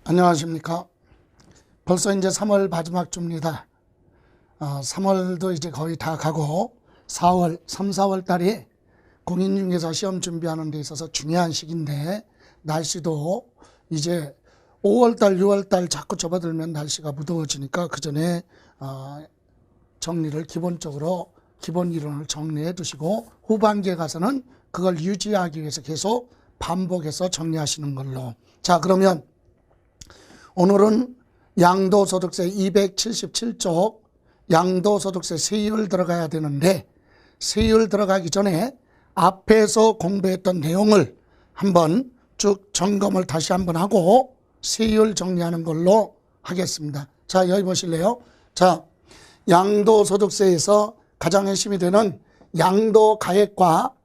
안녕하십니까. 벌써 이제 3월 마지막 주입니다. 3월도 이제 거의 다 가고 4월, 3, 4월 달이 공인중개사 시험 준비하는 데 있어서 중요한 시기인데, 날씨도 이제 5월 달, 6월 달 자꾸 접어들면 날씨가 무더워지니까 그 전에 정리를 기본적으로 기본 이론을 정리해 두시고, 후반기에 가서는 그걸 유지하기 위해서 계속 반복해서 정리하시는 걸로. 자, 그러면 오늘은 양도소득세 277쪽 양도소득세 세율 들어가야 되는데, 세율 들어가기 전에 앞에서 공부했던 내용을 한번 쭉 점검을 다시 한번 하고 세율 정리하는 걸로 하겠습니다. 자, 여기 보실래요? 자, 양도소득세에서 가장 핵심이 되는 양도가액과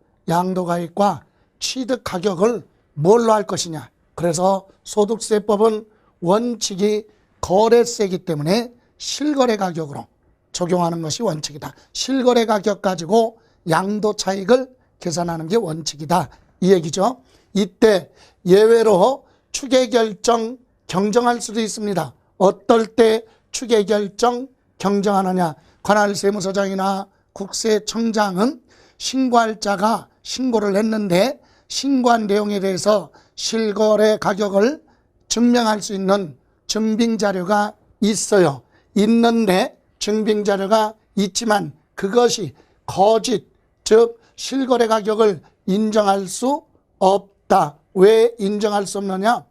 취득가격을 뭘로 할 것이냐. 그래서 소득세법은 원칙이 거래세이기 때문에 실거래가격으로 적용하는 것이 원칙이다. 실거래가격 가지고 양도차익을 계산하는 게 원칙이다, 이 얘기죠. 이때 예외로 추계결정 경정할 수도 있습니다. 어떨 때 추계결정 경정하느냐. 관할세무서장이나 국세청장은 신고할 자가 신고를 했는데 신고한 내용에 대해서 실거래 가격을 증명할 수 있는 증빙자료가 있어요. 있는데 증빙자료가 있지만 그것이 거짓, 즉 실거래 가격을 인정할 수 없다. 왜 인정할 수 없느냐?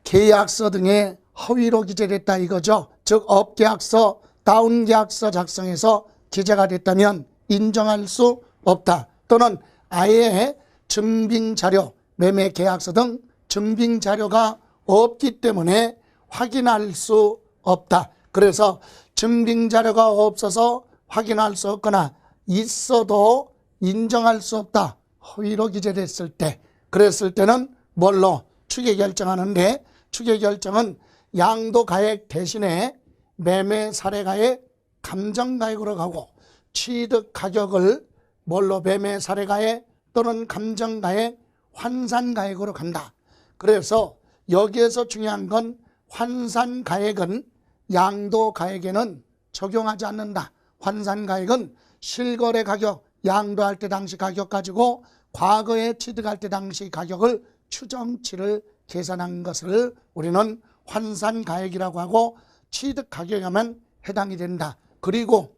계약서 등에 허위로 기재됐다 이거죠. 즉 업계약서, 다운계약서 작성해서 기재가 됐다면 인정할 수 없다. 또는 아예 증빙자료, 매매계약서 등 증빙자료가 없기 때문에 확인할 수 없다. 그래서 증빙자료가 없어서 확인할 수 없거나 있어도 인정할 수 없다. 허위로 기재됐을 때. 그랬을 때는 뭘로 추계결정하는데, 추계결정은 양도가액 대신에 매매사례가액 감정가액으로 가고, 취득가격을 뭘로 매매사례가액 또는 감정가액 환산가액으로 간다. 그래서 여기에서 중요한 건 환산가액은 양도가액에는 적용하지 않는다. 환산가액은 실거래 가격, 양도할 때 당시 가격 가지고 과거에 취득할 때 당시 가격을 추정치를 계산한 것을 우리는 환산가액이라고 하고, 취득가격에만 해당이 된다. 그리고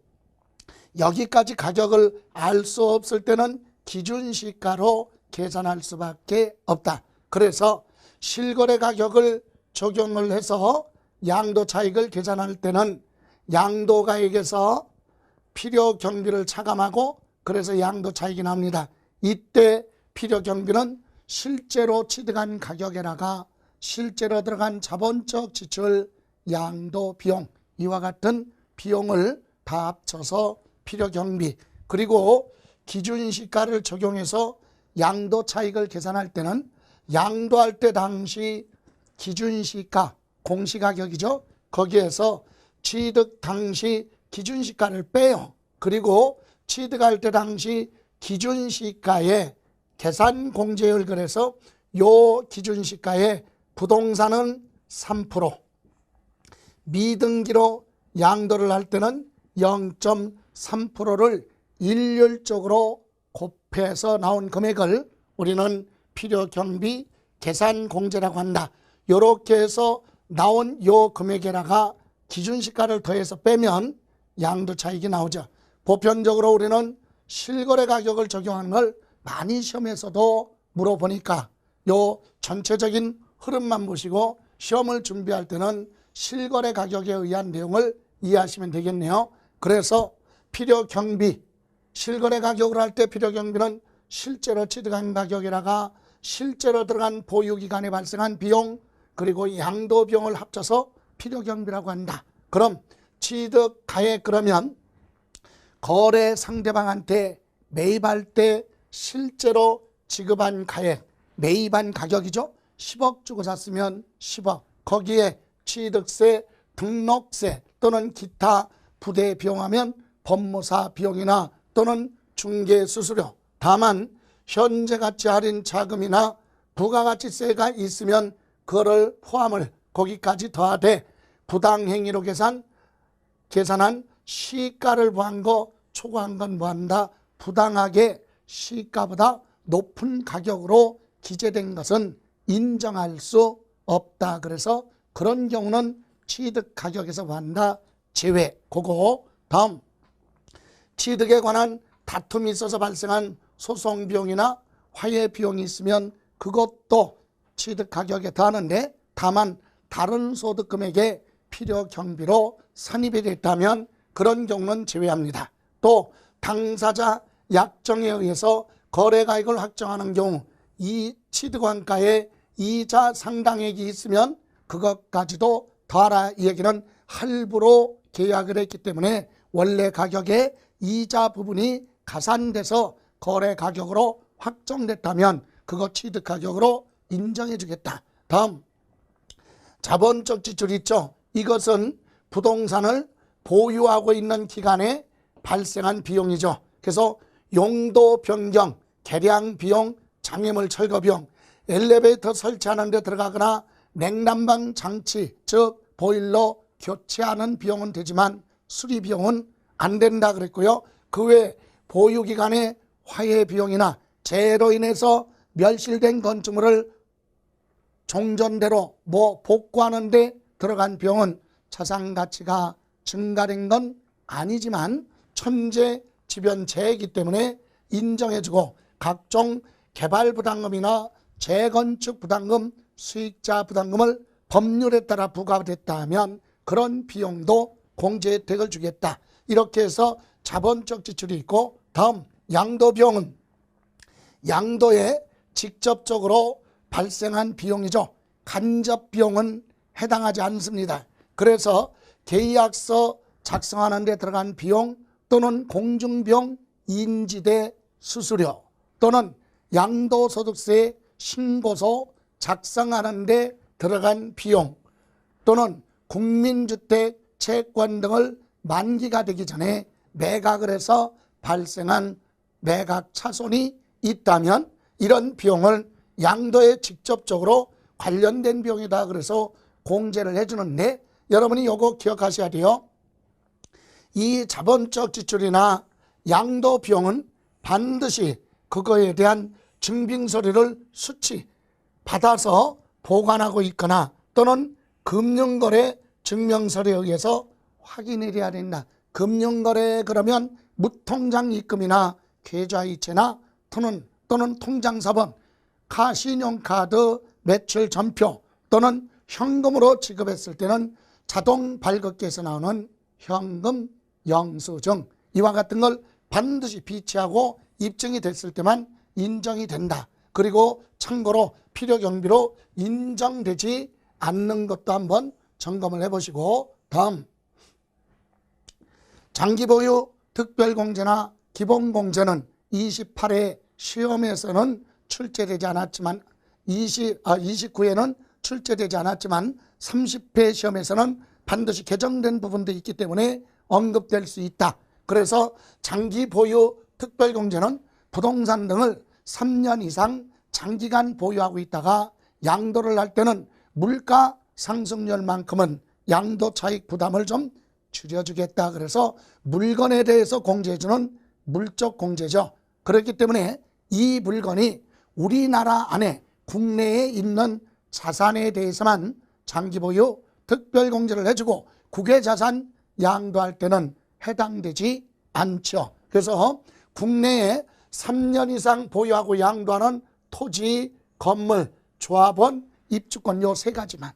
여기까지 가격을 알 수 없을 때는 기준시가로 계산할 수밖에 없다. 그래서 실거래 가격을 적용을 해서 양도차익을 계산할 때는 양도가액에서 필요경비를 차감하고 그래서 양도차익이 납니다. 이때 필요경비는 실제로 취득한 가격에다가 실제로 들어간 자본적 지출, 양도비용, 이와 같은 비용을 다 합쳐서 필요경비, 그리고 기준시가를 적용해서 양도차익을 계산할 때는 양도할 때 당시 기준시가, 공시가격이죠. 거기에서 취득 당시 기준시가를 빼요. 그리고 취득할 때 당시 기준시가의 계산공제율, 그래서 요 기준시가의 부동산은 3%, 미등기로 양도를 할 때는 0.3%를 일률적으로 곱해서 나온 금액을 우리는 필요경비 계산공제라고 한다. 이렇게 해서 나온 요 금액에다가 기준시가를 더해서 빼면 양도차익이 나오죠. 보편적으로 우리는 실거래 가격을 적용하는 걸 많이 시험에서도 물어보니까 요 전체적인 흐름만 보시고 시험을 준비할 때는 실거래 가격에 의한 내용을 이해하시면 되겠네요. 그래서 필요경비, 실거래 가격을 할 때 필요경비는 실제로 취득한 가격에다가 실제로 들어간 보유기간에 발생한 비용, 그리고 양도비용을 합쳐서 필요경비라고 한다. 그럼 취득가액, 그러면 거래 상대방한테 매입할 때 실제로 지급한 가액, 매입한 가격이죠. 10억 주고 샀으면 10억, 거기에 취득세, 등록세 또는 기타 부대 비용하면 법무사 비용이나 또는 중개수수료, 다만 현재가치 할인 자금이나 부가가치세가 있으면 그거를 포함을 거기까지 더하되 부당행위로 계산한 시가를 포함한 거 초과한 건 뭐한다? 부당하게 시가보다 높은 가격으로 기재된 것은 인정할 수 없다. 그래서 그런 경우는 취득 가격에서 뭐한다? 제외. 그거 다음 취득에 관한 다툼이 있어서 발생한 소송 비용이나 화해 비용이 있으면 그것도 취득 가격에 더하는데 다만 다른 소득 금액에 필요 경비로 산입이 됐다면 그런 경우는 제외합니다. 또 당사자 약정에 의해서 거래가액을 확정하는 경우 이 취득원가에 이자 상당액이 있으면 그것까지도 더하라. 이 얘기는 할부로 계약을 했기 때문에 원래 가격에 이자 부분이 가산돼서 거래 가격으로 확정됐다면 그거 취득 가격으로 인정해 주겠다. 다음 자본적 지출 있죠. 이것은 부동산을 보유하고 있는 기간에 발생한 비용이죠. 그래서 용도 변경, 개량 비용, 장애물 철거 비용, 엘리베이터 설치하는 데 들어가거나 냉난방 장치, 즉 보일러 교체하는 비용은 되지만 수리 비용은 안 된다 그랬고요. 그 외 보유기간의 화해 비용이나 재해로 인해서 멸실된 건축물을 종전대로 복구하는 데 들어간 비용은 자산 가치가 증가된 건 아니지만 천재지변재해이기 때문에 인정해주고 각종 개발 부담금이나 재건축 부담금, 수익자 부담금을 법률에 따라 부과됐다면 그런 비용도 공제 혜택을 주겠다. 이렇게 해서 자본적 지출이 있고 다음 양도 비용은 양도에 직접적으로 발생한 비용이죠. 간접 비용은 해당하지 않습니다. 그래서 계약서 작성하는 데 들어간 비용 또는 공중비용, 인지대 수수료 또는 양도소득세 신고서 작성하는 데 들어간 비용 또는 국민주택 채권 등을 만기가 되기 전에 매각을 해서 발생한 매각 차손이 있다면 이런 비용을 양도에 직접적으로 관련된 비용이다. 그래서 공제를 해주는데 여러분이 이거 기억하셔야 돼요. 이 자본적 지출이나 양도 비용은 반드시 그거에 대한 증빙서류를 수치 받아서 보관하고 있거나 또는 금융거래 증명서류에 의해서 확인을 해야 된다. 금융거래 그러면 무통장 입금이나 계좌이체나 또는 통장사본, 신용카드 매출 전표 또는 현금으로 지급했을 때는 자동 발급기에서 나오는 현금 영수증 이와 같은 걸 반드시 비치하고 입증이 됐을 때만 인정이 된다. 그리고 참고로 필요 경비로 인정되지 않는 것도 한번 점검을 해보시고 다음 장기보유 특별공제나 기본공제는 28회 시험에서는 출제되지 않았지만 29회는 출제되지 않았지만 30회 시험에서는 반드시 개정된 부분도 있기 때문에 언급될 수 있다. 그래서 장기보유 특별공제는 부동산 등을 3년 이상 장기간 보유하고 있다가 양도를 할 때는 물가 상승률만큼은 양도 차익 부담을 좀 줄여주겠다. 그래서 물건에 대해서 공제해주는 물적 공제죠. 그렇기 때문에 이 물건이 우리나라 안에 국내에 있는 자산에 대해서만 장기보유 특별공제를 해주고 국외자산 양도할 때는 해당되지 않죠. 그래서 국내에 3년 이상 보유하고 양도하는 토지, 건물, 조합원, 입주권 요 세 가지만.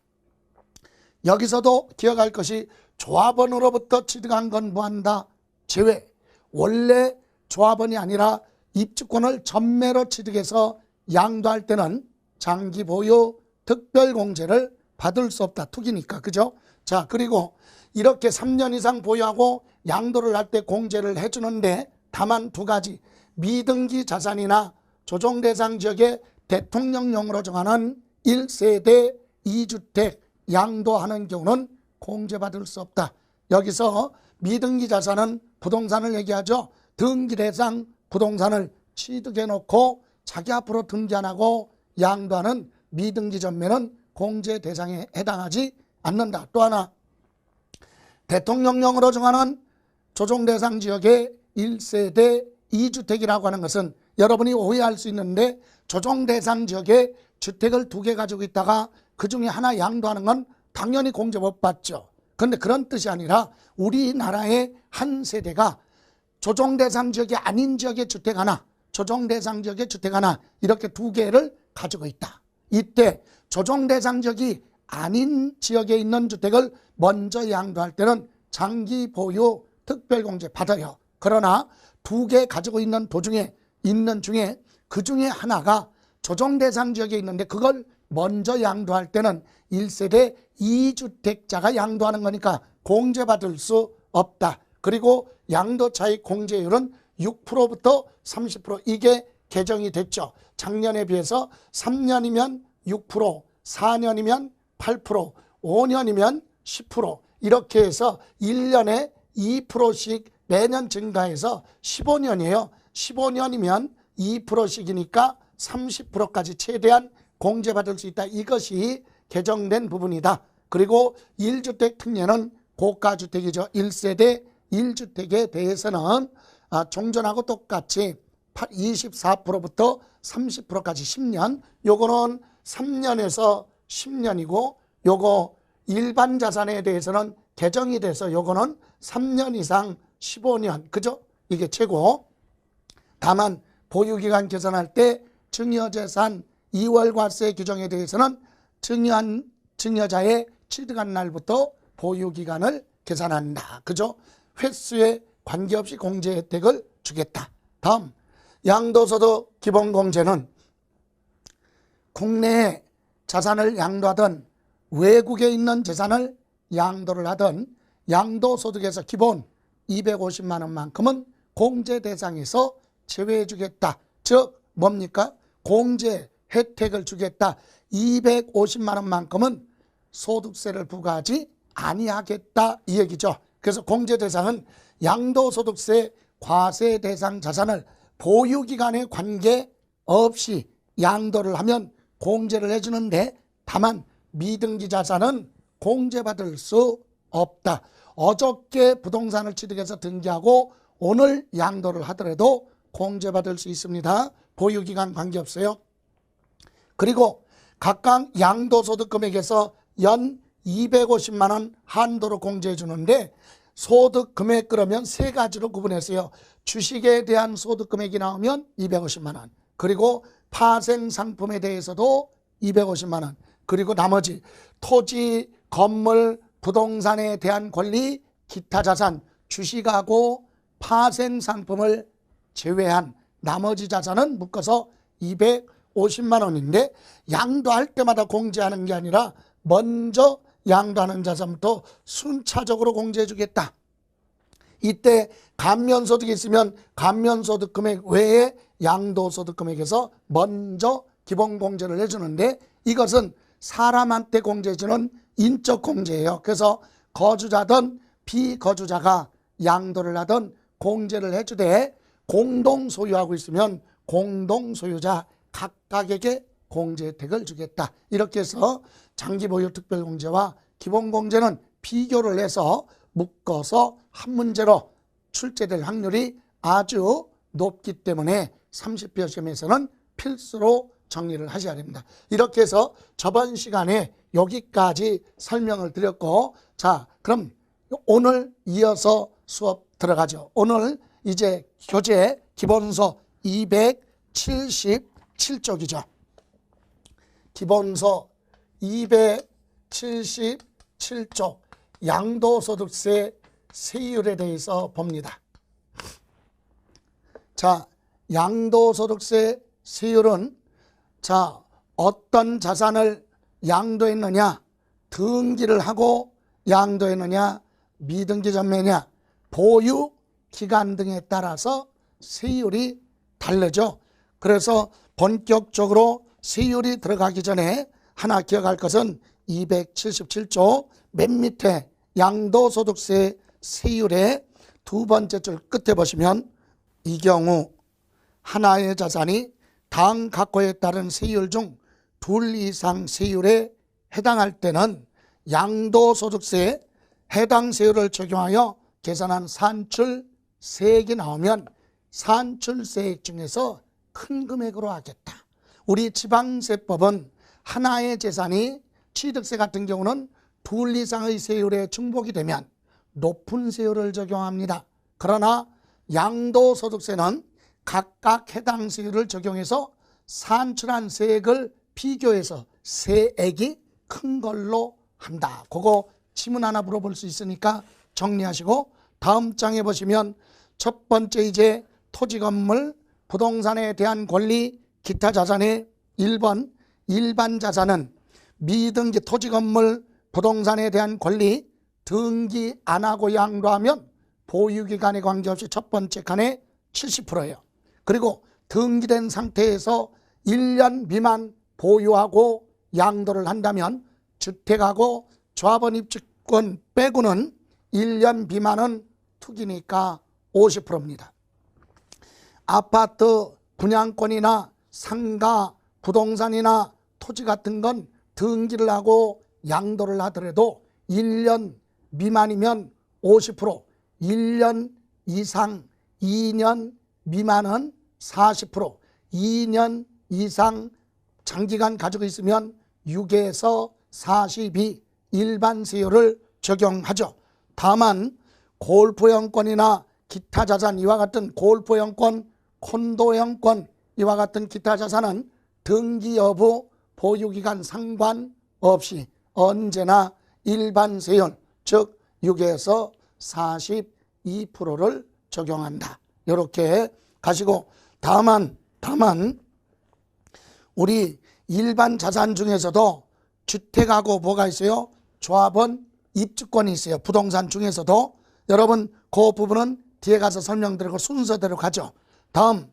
여기서도 기억할 것이 조합원으로부터 취득한 건 뭐한다? 제외. 원래 조합원이 아니라 입주권을 전매로 취득해서 양도할 때는 장기 보유 특별공제를 받을 수 없다. 투기니까. 그죠? 자, 그리고 이렇게 3년 이상 보유하고 양도를 할 때 공제를 해주는데 다만 두 가지. 미등기 자산이나 조정대상 지역의 대통령령으로 정하는 1세대 2주택 양도하는 경우는 공제받을 수 없다. 여기서 미등기 자산은 부동산을 얘기하죠. 등기대상 부동산을 취득해 놓고 자기 앞으로 등기 안 하고 양도하는 미등기 전매는 공제 대상에 해당하지 않는다. 또 하나, 대통령령으로 정하는 조정 대상 지역의 1세대 2주택이라고 하는 것은 여러분이 오해할 수 있는데, 조정 대상 지역에 주택을 2개 가지고 있다가 그 중에 하나 양도하는 건 당연히 공제 못 받죠. 그런데 그런 뜻이 아니라 우리나라의 한 세대가 조정 대상 지역이 아닌 지역의 주택 하나, 조정 대상 지역의 주택 하나, 이렇게 2개를 가지고 있다. 이때 조정 대상 지역이 아닌 지역에 있는 주택을 먼저 양도할 때는 장기 보유 특별공제 받아요. 그러나 2개 가지고 있는 중에 그 중에 하나가 조정 대상 지역에 있는데 그걸 먼저 양도할 때는 1세대 2주택자가 양도하는 거니까 공제받을 수 없다. 그리고 양도 차익 공제율은 6%부터 30%, 이게 개정이 됐죠. 작년에 비해서 3년이면 6%, 4년이면 8%, 5년이면 10%, 이렇게 해서 1년에 2%씩 매년 증가해서 15년이에요. 15년이면 2%씩이니까 30%까지 최대한 공제받을 수 있다. 이것이 개정된 부분이다. 그리고 1주택 특례는 고가주택이죠. 1세대 1주택에 대해서는 종전하고 똑같이 24%부터 30%까지 10년, 요거는 3년에서 10년이고, 요거 일반 자산에 대해서는 개정이 돼서 요거는 3년 이상 15년, 그죠? 이게 최고. 다만 보유기간 계산할 때 증여재산 2월과세 규정에 대해서는 증여자의 취득한 날부터 보유기간을 계산한다. 그죠? 횟수에 관계없이 공제 혜택을 주겠다. 다음, 양도소득 기본공제는 국내에 자산을 양도하든 외국에 있는 재산을 양도를 하든 양도소득에서 기본 250만 원만큼은 공제 대상에서 제외해 주겠다. 즉 뭡니까? 공제 혜택을 주겠다. 250만 원만큼은 소득세를 부과하지 아니하겠다, 이 얘기죠. 그래서 공제 대상은 양도소득세 과세 대상 자산을 보유기간에 관계없이 양도를 하면 공제를 해주는데, 다만 미등기 자산은 공제받을 수 없다. 어저께 부동산을 취득해서 등기하고 오늘 양도를 하더라도 공제받을 수 있습니다. 보유기간 관계없어요. 그리고 각각 양도소득 금액에서 연 250만 원 한도로 공제해 주는데, 소득 금액 그러면 세 가지로 구분했어요. 주식에 대한 소득 금액이 나오면 250만 원, 그리고 파생 상품에 대해서도 250만 원, 그리고 나머지 토지, 건물, 부동산에 대한 권리, 기타 자산, 주식하고 파생 상품을 제외한 나머지 자산은 묶어서 250만 원인데, 양도할 때마다 공제하는 게 아니라 먼저 양도하는 자산부터 순차적으로 공제해 주겠다. 이때 감면소득이 있으면 감면소득 금액 외에 양도소득 금액에서 먼저 기본공제를 해주는데, 이것은 사람한테 공제해주는 인적 공제예요. 그래서 거주자든 비거주자가 양도를 하든 공제를 해주되, 공동 소유하고 있으면 공동소유자 각각에게 공제 혜택을 주겠다. 이렇게 해서 장기보유 특별공제와 기본공제는 비교를 해서 묶어서 한 문제로 출제될 확률이 아주 높기 때문에 30표 시험에서는 필수로 정리를 하셔야 됩니다. 이렇게 해서 저번 시간에 여기까지 설명을 드렸고, 자, 그럼 오늘 이어서 수업 들어가죠. 오늘 이제 교재 기본서 277쪽이죠. 기본서 277쪽 양도소득세 세율에 대해서 봅니다. 자, 양도소득세 세율은 자, 어떤 자산을 양도했느냐, 등기를 하고 양도했느냐, 미등기 전매냐, 보유 기간 등에 따라서 세율이 다르죠. 그래서 본격적으로 세율이 들어가기 전에 하나 기억할 것은 277조 맨 밑에 양도소득세 세율의 두 번째 줄 끝에 보시면, 이 경우 하나의 자산이 당 각호에 따른 세율 중 둘 이상 세율에 해당할 때는 양도소득세에 해당 세율을 적용하여 계산한 산출세액이 나오면 산출세액 중에서 큰 금액으로 하겠다. 우리 지방세법은 하나의 재산이 취득세 같은 경우는 둘 이상의 세율에 중복이 되면 높은 세율을 적용합니다. 그러나 양도소득세는 각각 해당 세율을 적용해서 산출한 세액을 비교해서 세액이 큰 걸로 한다. 그거 지문 하나 물어볼 수 있으니까 정리하시고 다음 장에 보시면 첫 번째 이제 토지 건물 부동산에 대한 권리 기타 자산의 1번 일반 자산은 미등기 토지 건물 부동산에 대한 권리 등기 안 하고 양도하면 보유기간에 관계없이 첫 번째 칸에 70%예요. 그리고 등기된 상태에서 1년 미만 보유하고 양도를 한다면 주택하고 조합원 입주권 빼고는 1년 미만은 투기니까 50%입니다. 아파트 분양권이나 상가, 부동산이나 토지 같은 건 등기를 하고 양도를 하더라도 1년 미만이면 50%, 1년 이상 2년 미만은 40%, 2년 이상 장기간 가지고 있으면 6에서 42 일반 세율을 적용하죠. 다만 골프영권이나 기타 자산 이와 같은 골프영권, 콘도영권 이와 같은 기타 자산은 등기 여부, 보유기간 상관없이 언제나 일반 세율 즉 6에서 42%를 적용한다. 이렇게 가시고 다만 우리 일반 자산 중에서도 주택하고 뭐가 있어요? 조합원 입주권이 있어요. 부동산 중에서도 여러분 그 부분은 뒤에 가서 설명드리고 순서대로 가죠. 다음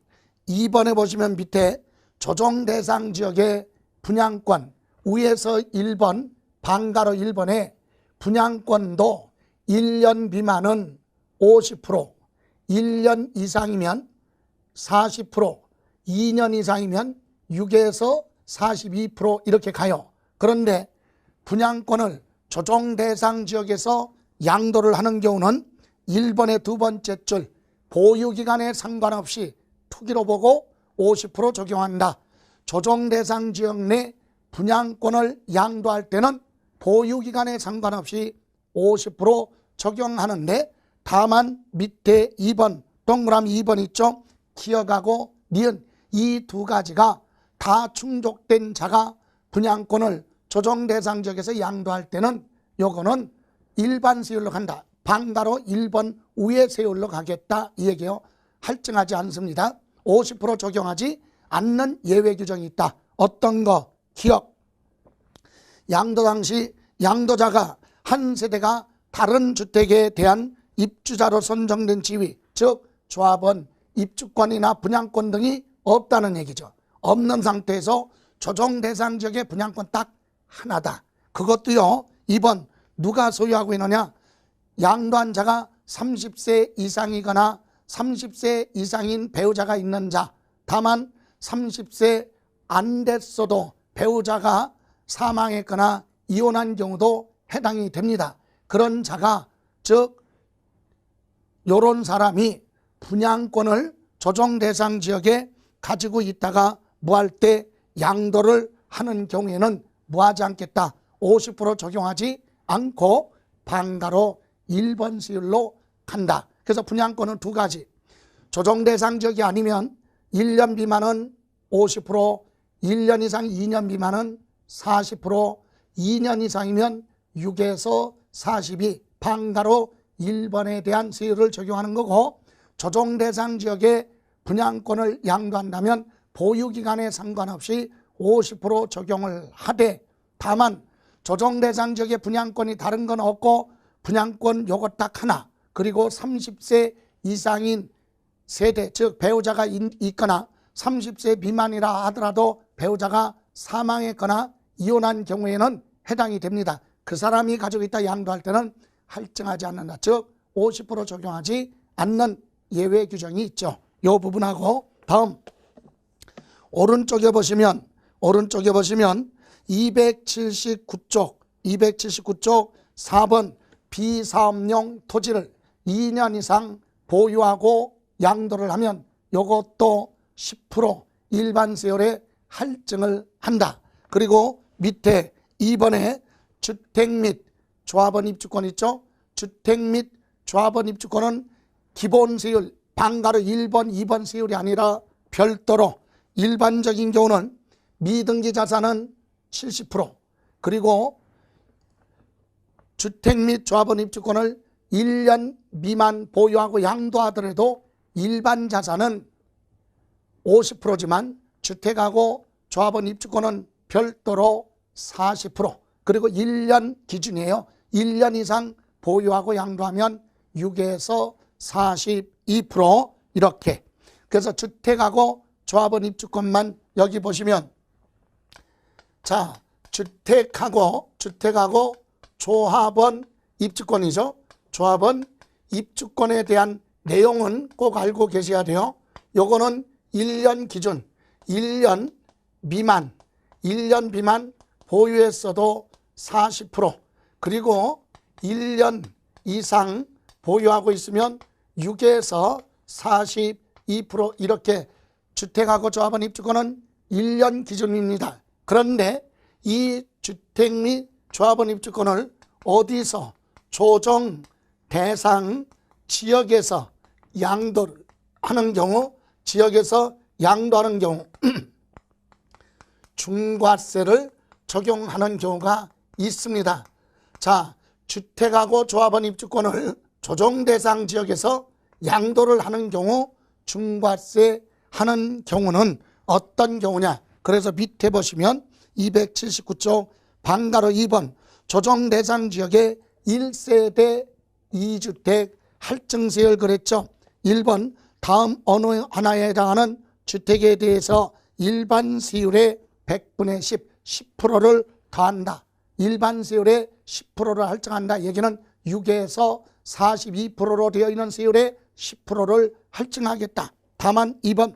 2번에 보시면 밑에 조정 대상 지역의 분양권 위에서 1번 방가로 1번에 분양권도 1년 미만은 50%, 1년 이상이면 40%, 2년 이상이면 6에서 42% 이렇게 가요. 그런데 분양권을 조정 대상 지역에서 양도를 하는 경우는 1번의 두 번째 줄 보유기간에 상관없이 투기로 보고 50% 적용한다. 조정 대상 지역 내 분양권을 양도할 때는 보유기간에 상관없이 50% 적용하는데 다만 밑에 2번 동그라미 2번 있죠. 기억하고 니은 이 두 가지가 다 충족된 자가 분양권을 조정 대상 지역에서 양도할 때는 요거는 일반 세율로 간다. 방가로 1번 위의 세율로 가겠다 이 얘기요. 할증하지 않습니다. 50% 적용하지 않는 예외 규정이 있다. 어떤 거? 기억. 양도 당시 양도자가 한 세대가 다른 주택에 대한 입주자로 선정된 지위 즉 조합원, 입주권이나 분양권 등이 없다는 얘기죠. 없는 상태에서 조정 대상 지역의 분양권 딱 하나다. 그것도요. 2번 누가 소유하고 있느냐. 양도한 자가 30세 이상이거나 30세 이상인 배우자가 있는 자. 다만 30세 안 됐어도 배우자가 사망했거나 이혼한 경우도 해당이 됩니다. 그런 자가 즉 요런 사람이 분양권을 조정 대상 지역에 가지고 있다가 뭐할 때 양도를 하는 경우에는 뭐하지 않겠다. 50% 적용하지 않고 방가로 1번 세율로 간다. 그래서 분양권은 두 가지. 조정 대상 지역이 아니면 1년 미만은 50%, 1년 이상 2년 미만은 40%, 2년 이상이면 6에서 42 방가로 1번에 대한 세율을 적용하는 거고 조정 대상 지역에 분양권을 양도한다면 보유기간에 상관없이 50% 적용을 하되 다만 조정 대상 지역의 분양권이 다른 건 없고 분양권 요거 딱 하나 그리고 30세 이상인 세대 즉 배우자가 있거나 30세 미만이라 하더라도 배우자가 사망했거나 이혼한 경우에는 해당이 됩니다. 그 사람이 가지고 있다 양도할 때는 할증하지 않는다. 즉 50% 적용하지 않는 예외 규정이 있죠. 이 부분하고 다음 오른쪽에 보시면 279쪽 4번 비사업용 토지를 2년 이상 보유하고 양도를 하면 이것도 10% 일반 세율에 할증을 한다. 그리고 밑에 2번에 주택 및 조합원 입주권 있죠. 주택 및 조합원 입주권은 기본 세율 방가로 1번, 2번 세율이 아니라 별도로 일반적인 경우는 미등기 자산은 70% 그리고 주택 및 조합원 입주권을 1년 미만 보유하고 양도하더라도 일반 자산은 50%지만 주택하고 조합원 입주권은 별도로 40% 그리고 1년 기준이에요. 1년 이상 보유하고 양도하면 6에서 42% 이렇게. 그래서 주택하고 조합원 입주권만 여기 보시면 자 주택하고 조합원 입주권이죠. 조합원 입주권에 대한 내용은 꼭 알고 계셔야 돼요. 요거는 1년 기준 1년 미만 보유했어도 40% 그리고 1년 이상 보유하고 있으면 6에서 42% 이렇게 주택하고 조합원 입주권은 1년 기준입니다. 그런데 이 주택 및 조합원 입주권을 어디서 조정 대상 지역에서 양도를 하는 경우 지역에서 양도하는 경우 중과세를 적용하는 경우가 있습니다. 자, 주택하고 조합원 입주권을 조정 대상 지역에서 양도를 하는 경우 중과세 하는 경우는 어떤 경우냐. 그래서 밑에 보시면 279쪽 방가로 2번 조정 대상 지역의 1세대 2주택 할증세율 그랬죠. 1번 다음 어느 하나에 해당하는 주택에 대해서 일반 세율의 100분의 10%를 더한다. 일반 세율의 10%를 할증한다. 얘기는 6에서 42%로 되어 있는 세율의 10%를 할증하겠다. 다만 2번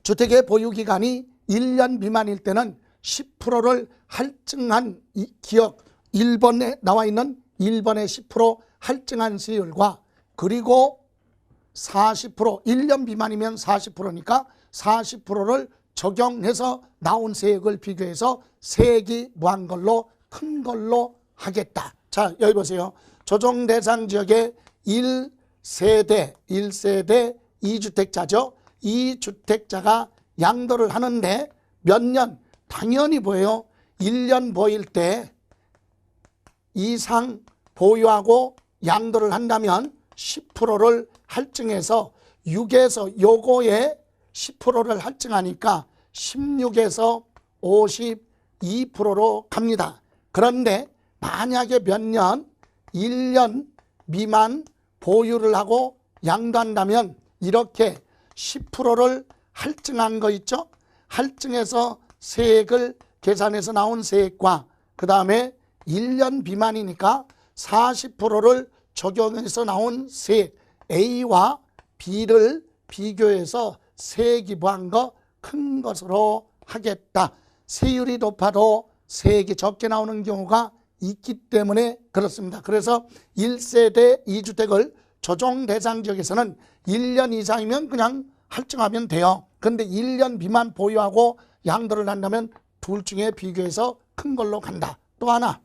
주택의 보유기간이 1년 미만일 때는 10%를 할증한 기억 1번에 나와 있는 1번의 10% 할증한 세율과 그리고 40% 1년 미만이면 40%니까 40%를 적용해서 나온 세액을 비교해서 세액이 무한 걸로 큰 걸로 하겠다. 자, 여기 보세요. 조정 대상 지역의 1세대 2주택자죠. 이 주택자가 양도를 하는데 몇 년? 당연히 보여요. 1년 보일 때 이상 보유하고 양도를 한다면 10%를 할증해서 6에서 요거에 10%를 할증하니까 16에서 52%로 갑니다. 그런데 만약에 몇 년, 1년 미만 보유를 하고 양도한다면 이렇게 10%를 할증한 거 있죠? 할증해서 세액을 계산해서 나온 세액과 그 다음에 1년 미만이니까 40%를 적용해서 나온 세액 A와 B를 비교해서 세액이 무한 거 큰 것으로 하겠다. 세율이 높아도 세액이 적게 나오는 경우가 있기 때문에 그렇습니다. 그래서 1세대 2주택을 조정 대상 지역에서는 1년 이상이면 그냥 할증하면 돼요. 그런데 1년 미만 보유하고 양도를 한다면 둘 중에 비교해서 큰 걸로 간다. 또 하나,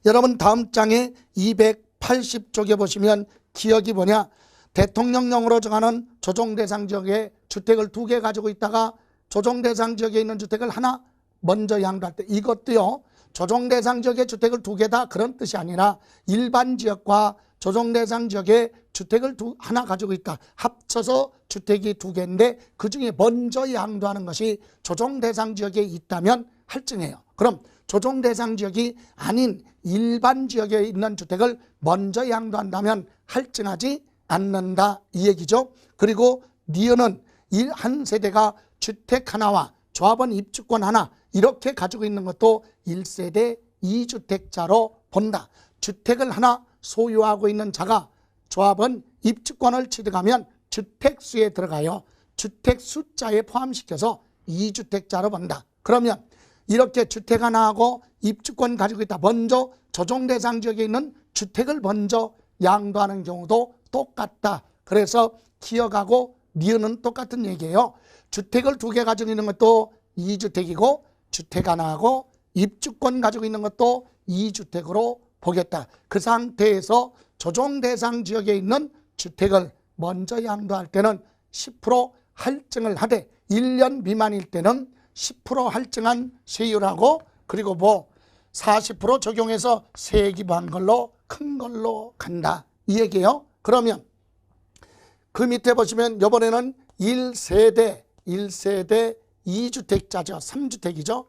여러분 다음 장에 280쪽에 보시면 기억이 뭐냐. 대통령령으로 정하는 조정 대상 지역에 주택을 2개 가지고 있다가 조정 대상 지역에 있는 주택을 하나 먼저 양도할 때 이것도요. 조정 대상 지역에 주택을 2개다 그런 뜻이 아니라 일반 지역과 조정 대상 지역에 주택을 하나 가지고 있다. 합쳐서 주택이 2개인데 그중에 먼저 양도하는 것이 조정 대상 지역에 있다면 할증해요. 그럼 조정 대상 지역이 아닌 일반 지역에 있는 주택을 먼저 양도한다면 할증하지 않는다 이 얘기죠. 그리고 니은은 한 세대가 주택 하나와 조합원 입주권 하나 이렇게 가지고 있는 것도 1세대 2주택자로 본다. 주택을 하나 소유하고 있는 자가 조합원 입주권을 취득하면 주택수에 들어가요. 주택 숫자에 포함시켜서 2주택자로 본다. 그러면 이렇게 주택 하나 하고 입주권 가지고 있다. 먼저 조정 대상 지역에 있는 주택을 먼저 양도하는 경우도 똑같다. 그래서 기억하고 니은은 똑같은 얘기예요. 주택을 2개 가지고 있는 것도 2주택이고 주택 하나 하고 입주권 가지고 있는 것도 2주택으로 보겠다. 그 상태에서 조정 대상 지역에 있는 주택을 먼저 양도할 때는 10% 할증을 하되 1년 미만일 때는 10% 할증한 세율하고 그리고 40% 적용해서 세기부한 걸로 큰 걸로 간다. 이 얘기예요. 그러면 그 밑에 보시면 이번에는 1세대 2주택자죠. 3주택이죠.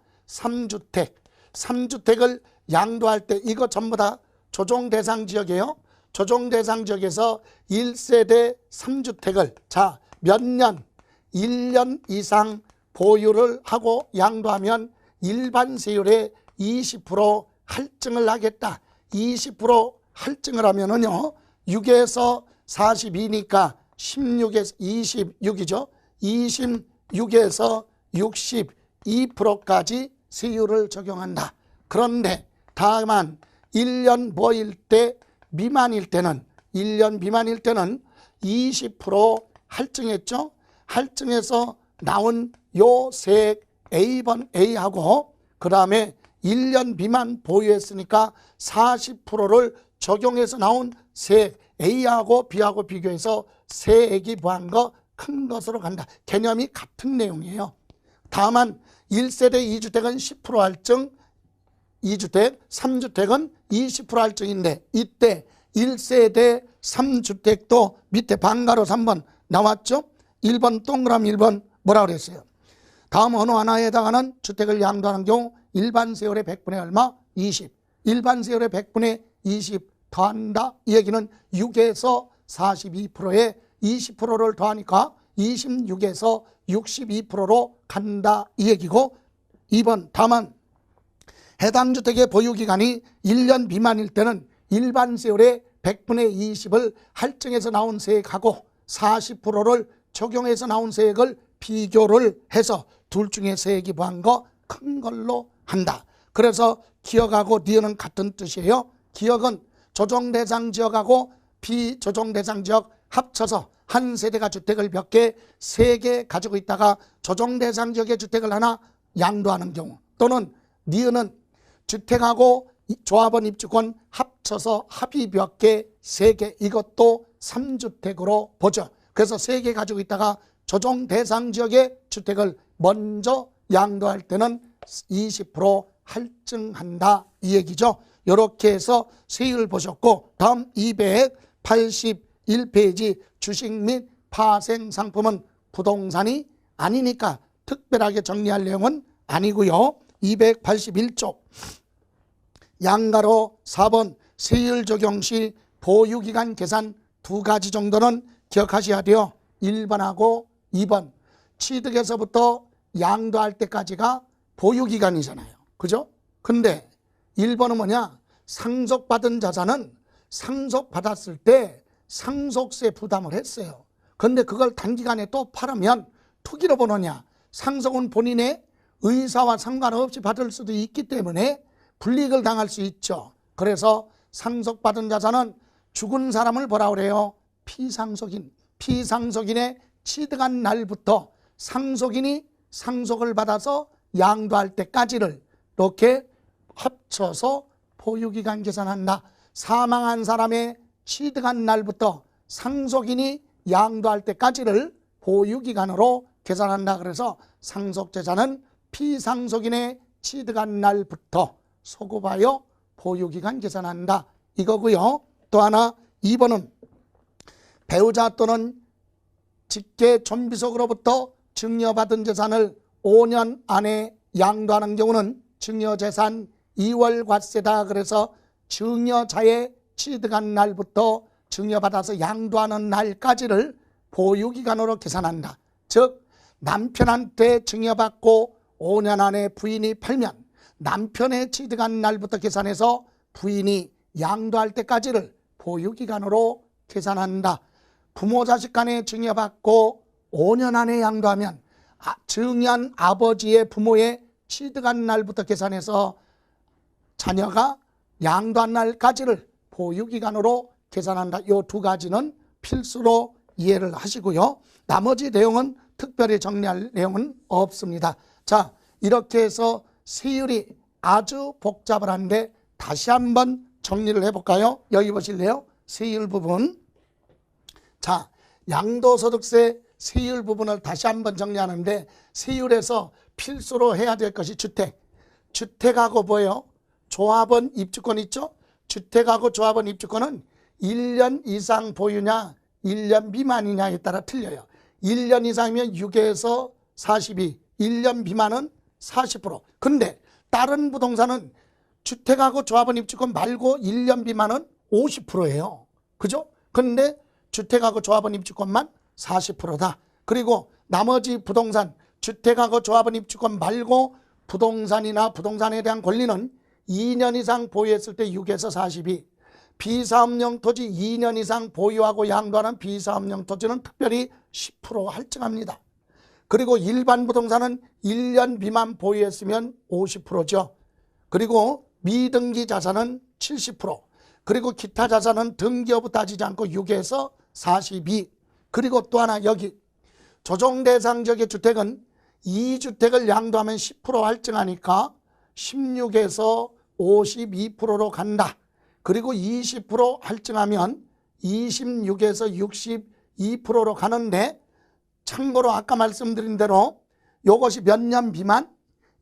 3주택을 양도할 때 이거 전부 다 조정 대상 지역이에요. 조정 대상 지역에서 1세대 3주택을 몇 년? 1년 이상 보유를 하고 양도하면 일반 세율의 20% 할증을 하겠다. 20% 할증을 하면은요, 6에서 42니까 16에서 26이죠. 26에서 62%까지 세율을 적용한다. 그런데 다만 1년 미만일 때는 20% 할증했죠. 할증해서 나온 요 세액 A번 A하고 그 다음에 1년 미만 보유했으니까 40%를 적용해서 나온 세액 A하고 B하고 비교해서 세액이 부한 거 큰 것으로 간다. 개념이 같은 내용이에요. 다만 1세대 2주택은 10% 할증, 2주택, 3주택은 20% 할증인데 이때 1세대 3주택도 밑에 방가로 3번 나왔죠. 1번 동그라미 1번 뭐라 그랬어요? 다음 어느 하나에 해당하는 주택을 양도하는 경우 일반 세율의 100분의 얼마? 20. 일반 세율의 100분의 20 더한다. 이 얘기는 6에서 42%에 20%를 더하니까 26에서 62%로 간다. 이 얘기고 2번 다만 해당 주택의 보유기간이 1년 미만일 때는 일반 세율의 100분의 20을 할증해서 나온 세액하고 40%를 적용해서 나온 세액을 비교를 해서 둘 중에 세액이 부한 거 큰 걸로 한다. 그래서 기억하고 니은은 같은 뜻이에요. 기억은 조정 대상 지역하고 비조정 대상 지역 합쳐서 한 세대가 주택을 몇 개, 3개 가지고 있다가 조정 대상 지역의 주택을 하나 양도하는 경우 또는 니은은 주택하고 조합원 입주권 합쳐서 합이 몇 개, 3개 이것도 3주택으로 보죠. 그래서 3개 가지고 있다가 조정 대상 지역의 주택을 먼저 양도할 때는 20% 할증한다 이 얘기죠. 이렇게 해서 세율 보셨고 다음 281페이지 주식 및 파생 상품은 부동산이 아니니까 특별하게 정리할 내용은 아니고요. 281쪽 양가로 4번 세율 적용 시 보유기간 계산 2가지 정도는 기억하셔야 돼요. 1번하고 2번 취득에서부터 양도할 때까지가 보유기간이잖아요. 그죠? 근데 1번은 뭐냐? 상속받은 자산은 상속받았을 때 상속세 부담을 했어요. 근데 그걸 단기간에 또 팔으면 투기로 보느냐? 상속은 본인의 의사와 상관없이 받을 수도 있기 때문에 불이익을 당할 수 있죠. 그래서 상속받은 자산은 죽은 사람을 뭐라 그래요? 피상속인. 피상속인의 취득한 날부터 상속인이 상속을 받아서 양도할 때까지를 이렇게 합쳐서 보유기간 계산한다. 사망한 사람의 취득한 날부터 상속인이 양도할 때까지를 보유기간으로 계산한다. 그래서 상속재산은 피상속인의 취득한 날부터 소급하여 보유기간 계산한다. 이거고요. 또 하나 2번은 배우자 또는 직계 존비속으로부터 증여받은 재산을 5년 안에 양도하는 경우는 증여재산 2월과세다. 그래서 증여자의 취득한 날부터 증여받아서 양도하는 날까지를 보유기간으로 계산한다. 즉 남편한테 증여받고 5년 안에 부인이 팔면 남편의 취득한 날부터 계산해서 부인이 양도할 때까지를 보유기간으로 계산한다. 부모 자식 간에 증여받고 5년 안에 양도하면 증여한 아버지의 부모의 취득한 날부터 계산해서 자녀가 양도한 날까지를 보유기간으로 계산한다. 이 두 가지는 필수로 이해를 하시고요. 나머지 내용은 특별히 정리할 내용은 없습니다. 자, 이렇게 해서 세율이 아주 복잡한데 다시 한번 정리를 해볼까요? 여기 보실래요? 세율 부분. 자, 양도소득세 세율 부분을 다시 한번 정리하는데 세율에서 필수로 해야 될 것이 주택. 주택하고 뭐예요? 조합원 입주권 있죠? 주택하고 조합원 입주권은 1년 이상 보유냐 1년 미만이냐에 따라 틀려요. 1년 이상이면 6에서 42, 1년 미만은 40%. 근데 다른 부동산은 주택하고 조합원 입주권 말고 1년 미만은 50%예요. 그죠? 근데 주택하고 조합원 입주권만 40%다. 그리고 나머지 부동산, 주택하고 조합원 입주권 말고 부동산이나 부동산에 대한 권리는 2년 이상 보유했을 때 6에서 42. 비사업용 토지 2년 이상 보유하고 양도하는 비사업용 토지는 특별히 10% 할증합니다. 그리고 일반 부동산은 1년 미만 보유했으면 50%죠. 그리고 미등기 자산은 70%. 그리고 기타 자산은 등기 여부 따지지 않고 6에서 42. 그리고 또 하나 여기 조정 대상 지역의 주택은 2주택을 양도하면 10% 할증하니까 16에서 52%로 간다. 그리고 20% 할증하면 26에서 62%로 가는데 참고로 아까 말씀드린 대로 이것이 몇 년 미만?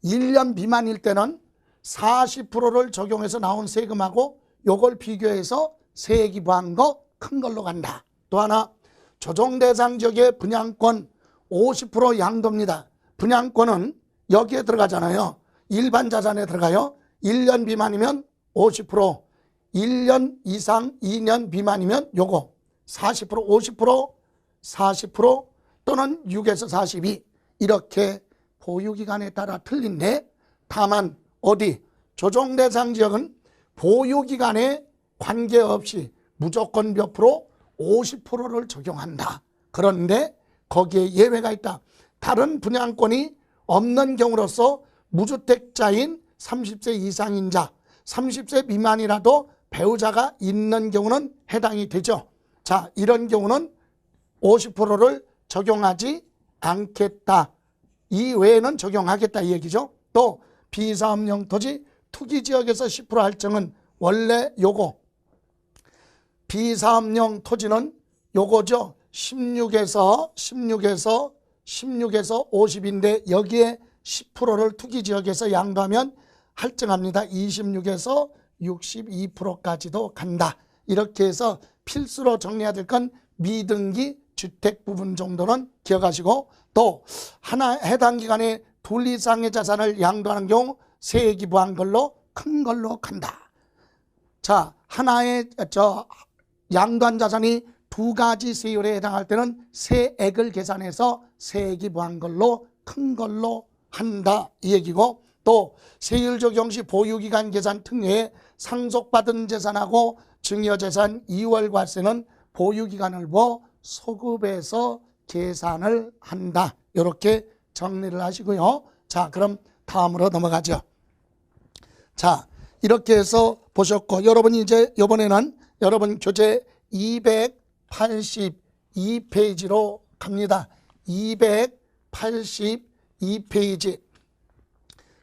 1년 미만일 때는 40%를 적용해서 나온 세금하고 요걸 비교해서 세기부한 거 큰 걸로 간다. 또 하나 조정 대상 지역의 분양권 50% 양도입니다. 분양권은 여기에 들어가잖아요. 일반 자산에 들어가요. 1년 미만이면 50%, 1년 이상 2년 미만이면 요거 40%, 50%, 40% 또는 6에서 42 이렇게 보유기간에 따라 틀린데 다만 어디 조정 대상 지역은 보유기간에 관계없이 무조건 몇 프로? 50%를 적용한다. 그런데 거기에 예외가 있다. 다른 분양권이 없는 경우로서 무주택자인 30세 이상인 자, 30세 미만이라도 배우자가 있는 경우는 해당이 되죠. 자, 이런 경우는 50%를 적용하지 않겠다. 이 외에는 적용하겠다 이 얘기죠. 또 비사업용 토지 투기지역에서 10% 할증은 원래 요거 비사업용 토지는 요거죠. 16에서 50인데 여기에 10%를 투기지역에서 양도하면 할증합니다. 26에서 62%까지도 간다. 이렇게 해서 필수로 정리해야 될 건 미등기 주택 부분 정도는 기억하시고 또 하나 해당 기간에 둘 이상의 자산을 양도하는 경우 세기부한 걸로 큰 걸로 간다. 자, 하나의 양도한 자산이 두 가지 세율에 해당할 때는 세액을 계산해서 세기부한 걸로 큰 걸로 한다 이 얘기고 또 세율 적용 시 보유기간 계산 특례에 상속받은 재산하고 증여재산 2월과세는 보유기간을 보고 소급해서 계산을 한다. 이렇게 정리를 하시고요. 자, 그럼 다음으로 넘어가죠. 자, 이렇게 해서 보셨고 여러분이 이제 이번에는 여러분 교재 282페이지로 갑니다. 282페이지.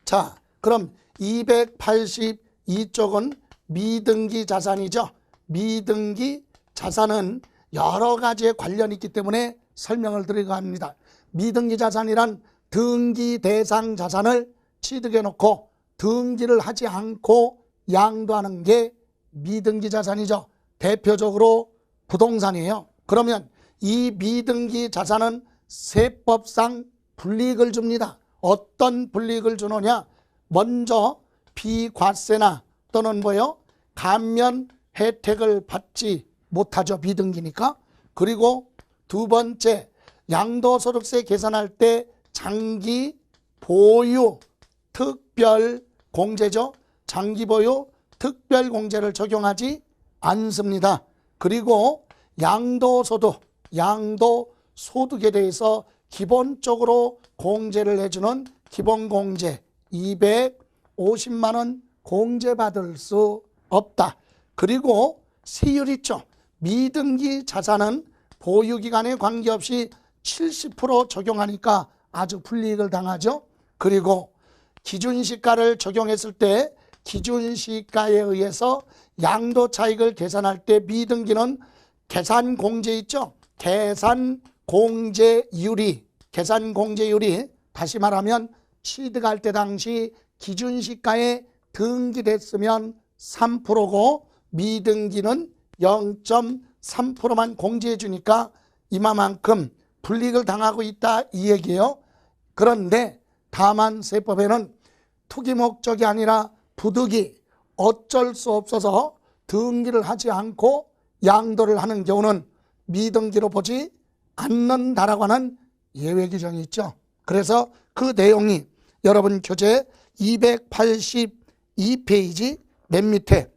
자, 그럼 282쪽은 미등기 자산이죠. 미등기 자산은 여러 가지의 관련이 있기 때문에 설명을 드리고 합니다. 미등기 자산이란 등기 대상 자산을 취득해 놓고 등기를 하지 않고 양도하는 게 미등기 자산이죠. 대표적으로 부동산이에요. 그러면 이 미등기 자산은 세법상 불이익을 줍니다. 어떤 불이익을 주느냐? 먼저 비과세나 또는 뭐요? 감면 혜택을 받지 못하죠. 비등기니까. 그리고 두 번째 양도소득세 계산할 때 장기 보유 특별 공제죠. 장기 보유 특별 공제를 적용하지 않습니다. 그리고 양도소득에 대해서 기본적으로 공제를 해주는 기본공제 250만 원 공제받을 수 없다. 그리고 세율 있죠. 미등기 자산은 보유기간에 관계없이 70% 적용하니까 아주 불이익을 당하죠. 그리고 기준시가를 적용했을 때 기준시가에 의해서 양도 차익을 계산할 때 미등기는 계산공제 있죠. 계산공제율이 다시 말하면 취득할 때 당시 기준시가에 등기됐으면 3%고 미등기는 0.3%만 공제해 주니까 이만큼 불이익을 당하고 있다 이 얘기예요. 그런데 다만 세법에는 투기 목적이 아니라 부득이 어쩔 수 없어서 등기를 하지 않고 양도를 하는 경우는 미등기로 보지 않는다라고 하는 예외 규정이 있죠. 그래서 그 내용이 여러분 교재 282페이지 맨 밑에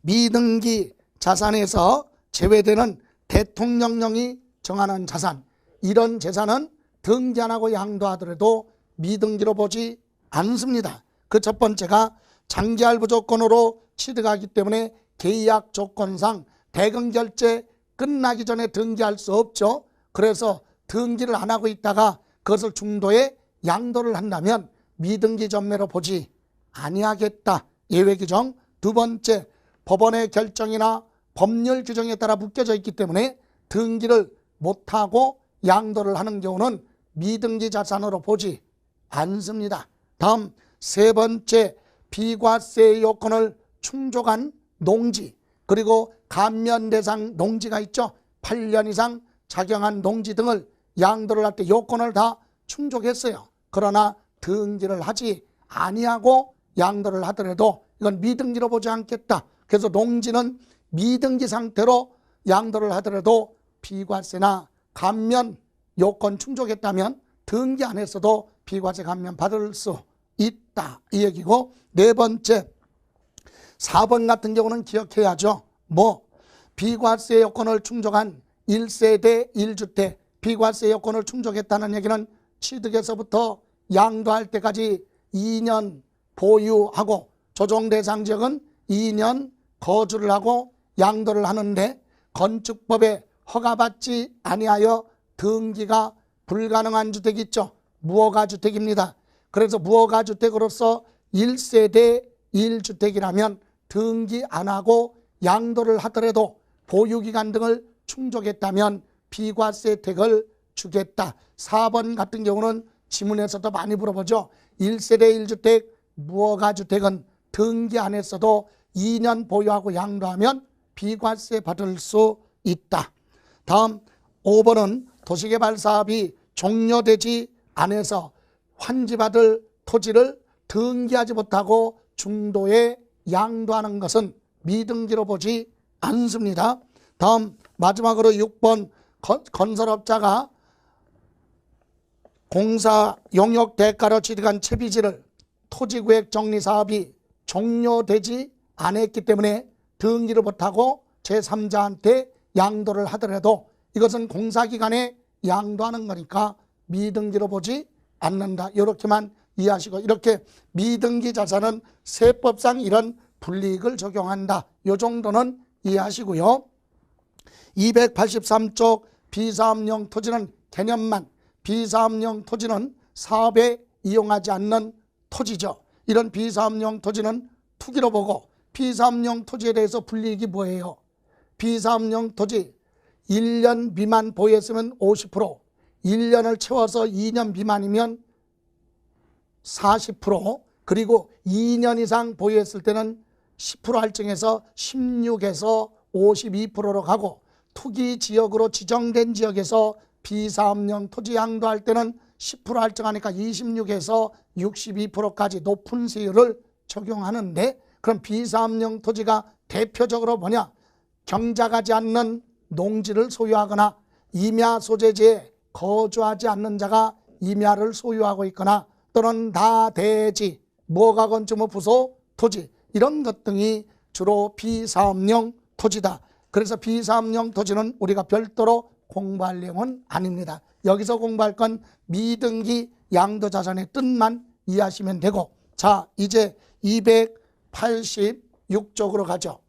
미등기 자산에서 제외되는 대통령령이 정하는 자산, 이런 재산은 등기 안 하고 양도하더라도 미등기로 보지 않습니다. 그 첫 번째가 장기할부 조건으로 취득하기 때문에 계약 조건상 대금 결제 끝나기 전에 등기할 수 없죠. 그래서 등기를 안 하고 있다가 그것을 중도에 양도를 한다면 미등기 전매로 보지 아니하겠다. 예외 규정. 두 번째, 법원의 결정이나 법률 규정에 따라 묶여져 있기 때문에 등기를 못하고 양도를 하는 경우는 미등기 자산으로 보지 않습니다. 다음 세 번째, 비과세 요건을 충족한 농지, 그리고 감면 대상 농지가 있죠. 8년 이상 작용한 농지 등을 양도를 할 때 요건을 다 충족했어요. 그러나 등기를 하지 아니하고 양도를 하더라도 이건 미등기로 보지 않겠다. 그래서 농지는 미등기 상태로 양도를 하더라도 비과세나 감면 요건 충족했다면 등기 안 했어도 비과세 감면 받을 수 있다 이 얘기고, 네 번째 4번 같은 경우는 기억해야죠. 비과세 요건을 충족한 1세대 1주택, 비과세 요건을 충족했다는 얘기는 취득에서부터 양도할 때까지 2년 보유하고 조정 대상 지역은 2년 거주를 하고 양도를 하는데, 건축법에 허가받지 아니하여 등기가 불가능한 주택이 있죠. 무허가주택입니다. 그래서 무허가주택으로서 1세대 1주택이라면 등기 안 하고 양도를 하더라도 보유기간 등을 충족했다면 비과세 혜택을 주겠다. 4번 같은 경우는 지문에서도 많이 물어보죠. 1세대 1주택 무허가주택은 등기 안 했어도 2년 보유하고 양도하면 비과세 받을 수 있다. 다음 5번은 도시개발사업이 종료되지 않아서 환지받을 토지를 등기하지 못하고 중도에 양도하는 것은 미등기로 보지 않습니다. 다음 마지막으로 6번, 건설업자가 공사 용역 대가로 취득한 채비지를 토지구획 정리사업이 종료되지 않았기 때문에 등기를 못하고 제3자한테 양도를 하더라도 이것은 공사기간에 양도하는 거니까 미등기로 보지 않는다. 이렇게만 이해하시고, 이렇게 미등기 자산은 세법상 이런 불이익을 적용한다. 이 정도는 이해하시고요. 283쪽 비사업용 토지는 개념만, 비사업용 토지는 사업에 이용하지 않는 토지죠. 이런 비사업용 토지는 투기로 보고, 비사업용 토지에 대해서 불이익이 뭐예요? 비사업용 토지 1년 미만 보유했으면 50%, 1년을 채워서 2년 미만이면 40%, 그리고 2년 이상 보유했을 때는 10% 할증해서 16에서 52%로 가고, 투기 지역으로 지정된 지역에서 비사업용 토지 양도할 때는 10% 할증하니까 26에서 62%까지 높은 세율을 적용하는데, 그럼 비사업용 토지가 대표적으로 뭐냐? 경작하지 않는 농지를 소유하거나 임야 소재지에 거주하지 않는 자가 임야를 소유하고 있거나, 또는 다대지, 무허가 건축물 부소 토지, 이런 것 등이 주로 비사업용 토지다. 그래서 비사업용 토지는 우리가 별도로 공부할 내용은 아닙니다. 여기서 공부할 건 미등기 양도자산의 뜻만 이해하시면 되고, 자, 이제 286쪽으로 가죠.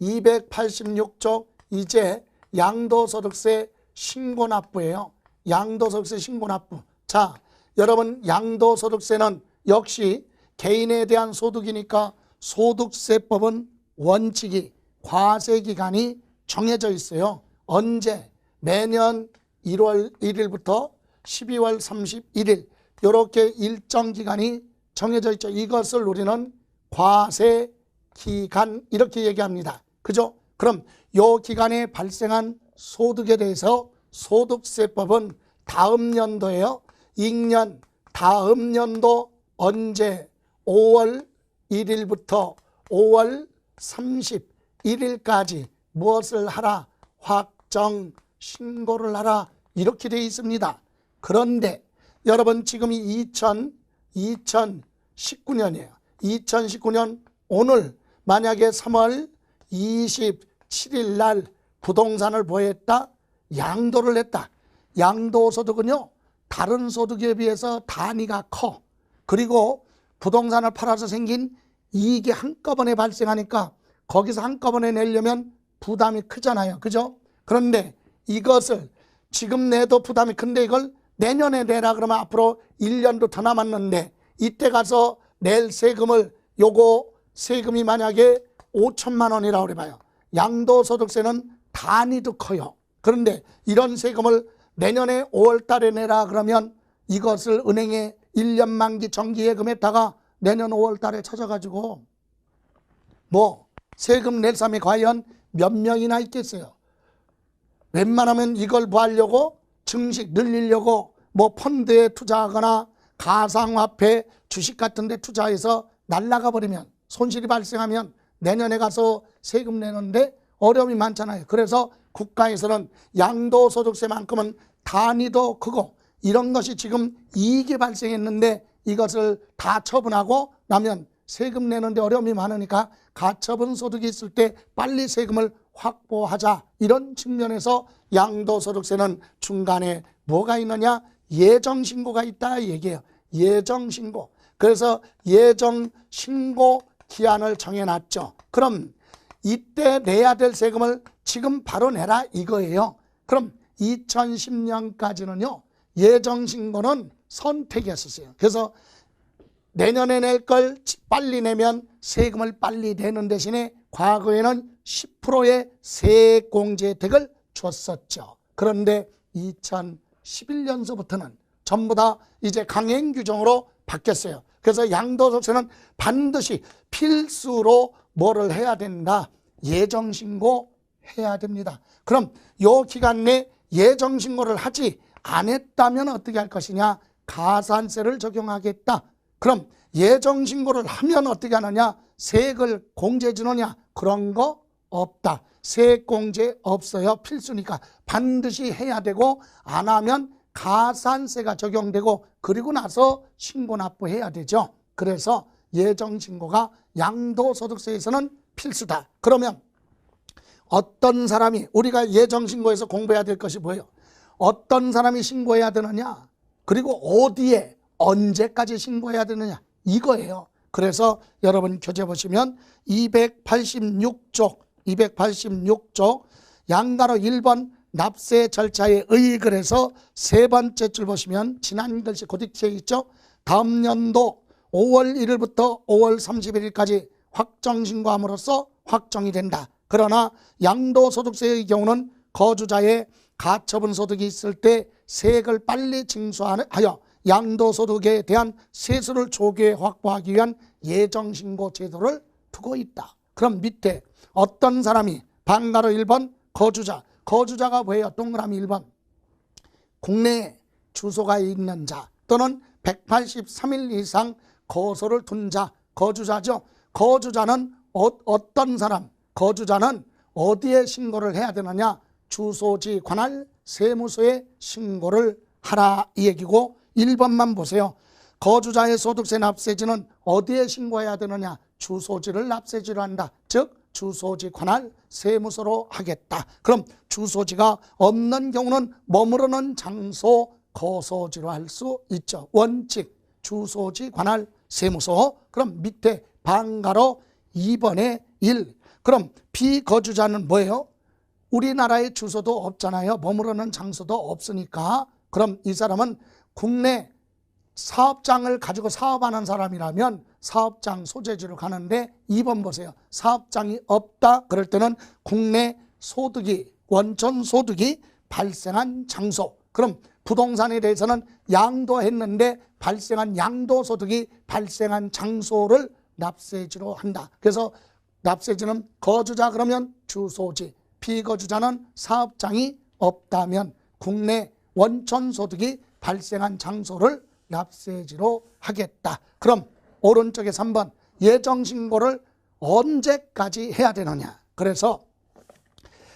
286쪽 이제 양도소득세 신고납부예요. 양도소득세 신고납부. 자, 여러분 양도소득세는 역시 개인에 대한 소득이니까 소득세법은 원칙이 과세기간이 정해져 있어요. 언제? 매년 1월 1일부터 12월 31일 이렇게 일정 기간이 정해져 있죠. 이것을 우리는 과세기간 이렇게 얘기합니다. 그죠? 그럼 요 기간에 발생한 소득에 대해서 소득세법은 다음 연도에요. 익년 다음 연도 언제 5월 1일부터 5월 31일까지 무엇을 하라? 확정 신고를 하라. 이렇게 되어 있습니다. 그런데 여러분 지금이 2019년이에요. 2019년 오늘 만약에 3월 27일 날 부동산을 보였다. 양도를 했다. 양도소득은요. 다른 소득에 비해서 단위가 커. 그리고 부동산을 팔아서 생긴 이익이 한꺼번에 발생하니까 거기서 한꺼번에 내려면 부담이 크잖아요. 그죠? 그런데 이것을 지금 내도 부담이 큰데 이걸 내년에 내라 그러면 앞으로 1년도 더 남았는데 이때 가서 낼 세금을 요거 세금이 만약에 5천만 원이라고 그래봐요. 양도소득세는 단위도 커요. 그런데 이런 세금을 내년에 5월 달에 내라 그러면 이것을 은행에 1년 만기 정기예금했다가 내년 5월 달에 찾아가지고 뭐 세금 낼 사람이 과연 몇 명이나 있겠어요. 웬만하면 이걸 뭐 하려고 증식 늘리려고 뭐 펀드에 투자하거나 가상화폐 주식 같은 데 투자해서 날아가 버리면 손실이 발생하면 내년에 가서 세금 내는데 어려움이 많잖아요. 그래서 국가에서는 양도소득세만큼은 단위도 크고 이런 것이 지금 이익이 발생했는데 이것을 다 처분하고 나면 세금 내는데 어려움이 많으니까 가처분 소득이 있을 때 빨리 세금을 확보하자. 이런 측면에서 양도소득세는 중간에 뭐가 있느냐? 예정신고가 있다 얘기해요. 예정신고. 그래서 예정신고 기한을 정해놨죠. 그럼 이때 내야 될 세금을 지금 바로 내라 이거예요. 그럼 2010년까지는요. 예정신고는 선택이었어요. 그래서 내년에 낼 걸 빨리 내면 세금을 빨리 내는 대신에 과거에는 10%의 세액공제 혜택을 줬었죠. 그런데 2011년서부터는 전부 다 이제 강행 규정으로 바뀌었어요. 그래서 양도소득세는 반드시 필수로 뭐를 해야 된다? 예정신고 해야 됩니다. 그럼 요 기간 내 예정신고를 하지 않았다면 어떻게 할 것이냐? 가산세를 적용하겠다. 그럼 예정신고를 하면 어떻게 하느냐? 세액을 공제 주느냐? 그런 거 없다. 세액 공제 없어요. 필수니까 반드시 해야 되고 안 하면 가산세가 적용되고 그리고 나서 신고 납부해야 되죠. 그래서 예정신고가 양도소득세에서는 필수다. 그러면 어떤 사람이 우리가 예정신고에서 공부해야 될 것이 뭐예요? 어떤 사람이 신고해야 되느냐? 그리고 어디에 언제까지 신고해야 되느냐? 이거예요. 그래서 여러분 교재 보시면 286쪽 양가로 1번 납세 절차에 의익을 해서 세 번째 줄 보시면 지난 글씨 고딕체에 있죠. 다음 연도 5월 1일부터 5월 31일까지 확정신고함으로써 확정이 된다. 그러나 양도소득세의 경우는 거주자의 가처분 소득이 있을 때 세액을 빨리 징수하여 양도소득에 대한 세수를 조기에 확보하기 위한 예정신고 제도를 두고 있다. 그럼 밑에 어떤 사람이 방가로 1번 거주자가 뭐예요? 동그라미 1번 국내에 주소가 있는 자 또는 183일 이상 거소를 둔 자 거주자죠. 거주자는 어떤 사람? 거주자는 어디에 신고를 해야 되느냐? 주소지 관할 세무서에 신고를 하라 이 얘기고 1번만 보세요. 거주자의 소득세 납세지는 어디에 신고해야 되느냐? 주소지를 납세지로 한다. 즉 주소지 관할 세무서로 하겠다. 그럼 주소지가 없는 경우는 머무르는 장소 거소지로 할 수 있죠. 원칙 주소지 관할 세무서. 그럼 밑에 방가로 2번에 1. 그럼 비거주자는 뭐예요? 우리나라에 주소도 없잖아요. 머무르는 장소도 없으니까. 그럼 이 사람은 국내 사업장을 가지고 사업하는 사람이라면 사업장 소재지로 가는데 2번 보세요. 사업장이 없다. 그럴 때는 국내 소득이, 원천 소득이 발생한 장소. 그럼 부동산에 대해서는 양도했는데 발생한 양도소득이 발생한 장소를 납세지로 한다. 그래서 납세지는 거주자 그러면 주소지, 비거주자는 사업장이 없다면 국내 원천소득이 발생한 장소를 납세지로 하겠다. 그럼 오른쪽에 3번 예정신고를 언제까지 해야 되느냐. 그래서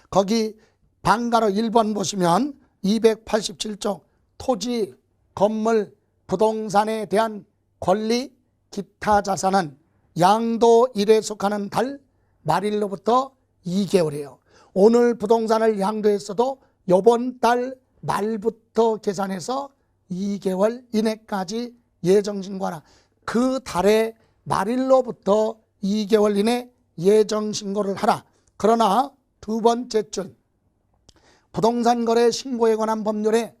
거기 방가로 1번 보시면 287조 토지, 건물, 부동산에 대한 권리, 기타 자산은 양도일에 속하는 달 말일로부터 2개월이에요. 오늘 부동산을 양도했어도 이번 달 말부터 계산해서 2개월 이내까지 예정신고하라. 그 달의 말일로부터 2개월 이내 예정신고를 하라. 그러나 두 번째 줄 부동산 거래 신고에 관한 법률에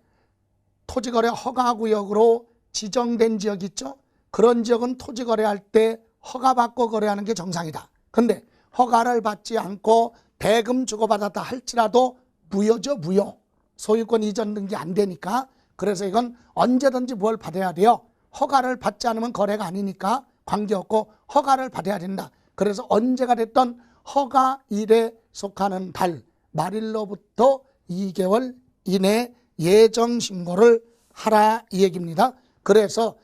토지거래 허가구역으로 지정된 지역 있죠? 그런 지역은 토지거래할 때 허가받고 거래하는 게 정상이다. 근데 허가를 받지 않고 대금 주고받았다 할지라도 무효죠, 무효. 소유권 이전 등기 안 되니까. 그래서 이건 언제든지 뭘 받아야 돼요. 허가를 받지 않으면 거래가 아니니까 관계없고 허가를 받아야 된다. 그래서 언제가 됐던 허가일에 속하는 달 말일로부터 2개월 이내 예정신고를 하라 이 얘기입니다. 그래서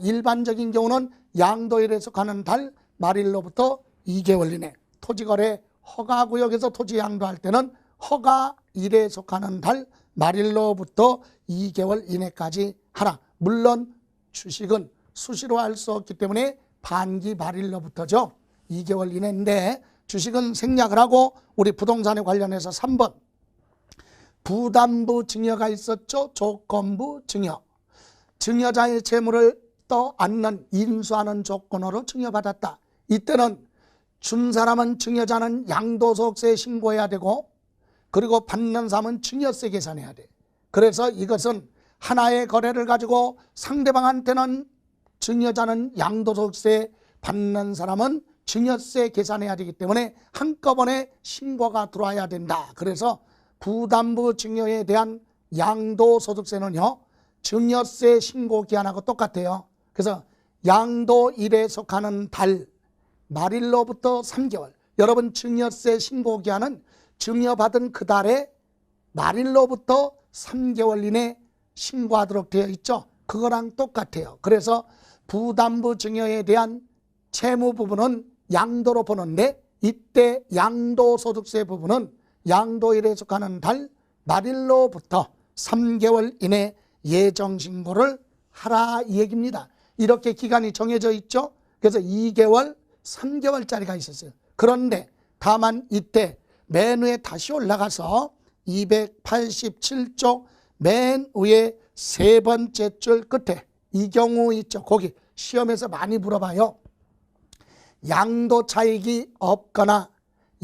일반적인 경우는 양도일에 속하는 달 말일로부터 2개월 이내, 토지거래 허가구역에서 토지 양도할 때는 허가일에 속하는 달 말일로부터 2개월 이내까지 하라. 물론 주식은 수시로 할 수 없기 때문에 반기 말일로부터죠. 2개월 이내인데 주식은 생략을 하고 우리 부동산에 관련해서 3번 부담부 증여가 있었죠. 조건부 증여. 증여자의 채무를 떠안는 인수하는 조건으로 증여받았다. 이때는 준 사람은 증여자는 양도소득세 신고해야 되고 그리고 받는 사람은 증여세 계산해야 돼. 그래서 이것은 하나의 거래를 가지고 상대방한테는 증여자는 양도소득세, 받는 사람은 증여세 계산해야 되기 때문에 한꺼번에 신고가 들어와야 된다. 그래서 부담부 증여에 대한 양도소득세는요, 증여세 신고 기한하고 똑같아요. 그래서 양도일에 속하는 달 말일로부터 3개월. 여러분 증여세 신고 기한은 증여받은 그 달에 말일로부터 3개월 이내 신고하도록 되어 있죠. 그거랑 똑같아요. 그래서 부담부 증여에 대한 채무 부분은 양도로 보는데 이때 양도소득세 부분은 양도일에 속하는 달 말일로부터 3개월 이내 예정신고를 하라 이 얘기입니다. 이렇게 기간이 정해져 있죠. 그래서 2개월, 3개월짜리가 있었어요. 그런데 다만 이때 맨 위에 다시 올라가서 287쪽 맨 위에 세 번째 줄 끝에 이 경우 있죠. 거기 시험에서 많이 물어봐요. 양도 차익이 없거나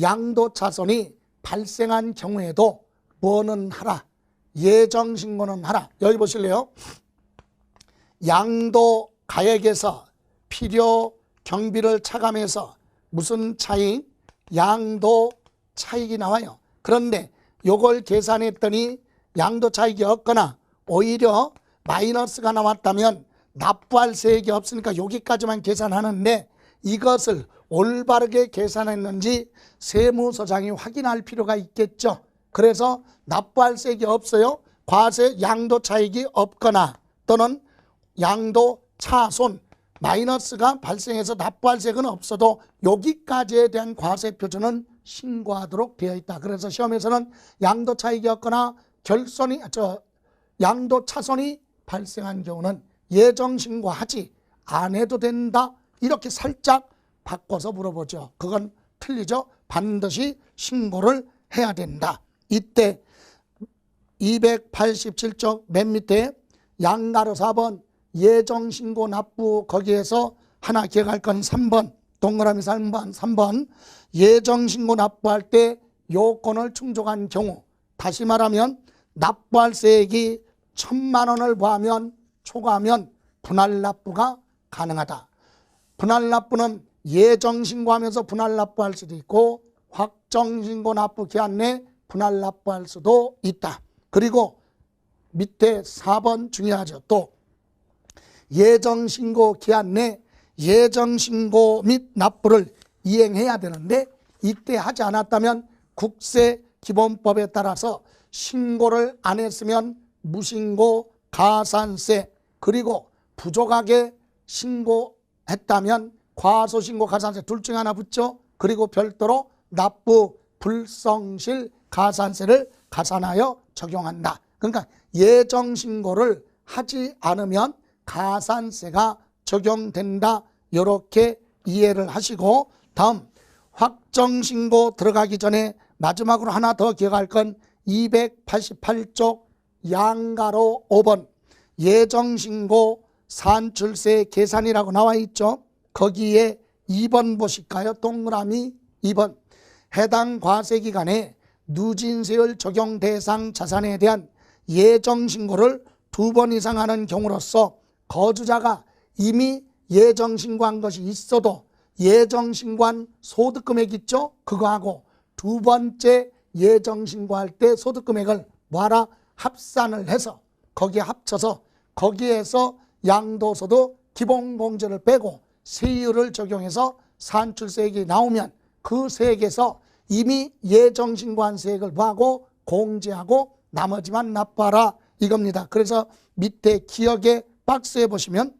양도 차손이 발생한 경우에도 뭐는 하라. 예정신고는 하라. 여기 보실래요? 양도 가액에서 필요 경비를 차감해서 무슨 차익? 양도 차익이 나와요. 그런데 요걸 계산했더니 양도 차익이 없거나 오히려 마이너스가 나왔다면 납부할 세액이 없으니까 여기까지만 계산하는데 이것을 올바르게 계산했는지 세무서장이 확인할 필요가 있겠죠. 그래서 납부할 세액이 없어요. 과세 양도 차익이 없거나 또는 양도 차손 마이너스가 발생해서 납부할 세액은 없어도 여기까지에 대한 과세 표준은 신고하도록 되어 있다. 그래서 시험에서는 양도 차익이 없거나 양도 차손이 발생한 경우는 예정 신고하지 안 해도 된다. 이렇게 살짝 바꿔서 물어보죠. 그건 틀리죠. 반드시 신고를 해야 된다. 이때 287쪽 맨 밑에 양가로 4번 예정신고 납부 거기에서 하나 기억할 건 3번 동그라미 3번 예정신고 납부할 때 요건을 충족한 경우, 다시 말하면 납부할 세액이 1,000만 원을 초과하면 분할 납부가 가능하다. 분할 납부는 예정신고하면서 분할 납부할 수도 있고 확정신고 납부 기한 내 분할 납부할 수도 있다. 그리고 밑에 4번 중요하죠. 또 예정신고 기한 내 예정신고 및 납부를 이행해야 되는데 이때 하지 않았다면 국세기본법에 따라서 신고를 안 했으면 무신고, 가산세, 그리고 부족하게 신고했다면 과소신고, 가산세 둘 중에 하나 붙죠. 그리고 별도로 납부 불성실 가산세를 가산하여 적용한다. 그러니까 예정신고를 하지 않으면 가산세가 적용된다. 이렇게 이해를 하시고, 다음 확정신고 들어가기 전에 마지막으로 하나 더 기억할 건 288쪽 양가로 5번 예정신고 산출세 계산이라고 나와 있죠. 거기에 2번 보실까요? 동그라미 2번 해당 과세기간에 누진세율 적용 대상 자산에 대한 예정신고를 2번 이상 하는 경우로서 거주자가 이미 예정신고한 것이 있어도 예정신고한 소득금액 있죠? 그거하고 두 번째 예정신고할 때 소득금액을 뭐하라? 합산을 해서 거기에 합쳐서 거기에서 양도소득 기본공제를 빼고 세율을 적용해서 산출세액이 나오면 그 세액에서 이미 예정신고한 세액을 뭐하고? 공제하고 나머지만 납부하라 이겁니다. 그래서 밑에 기억의 박스에 보시면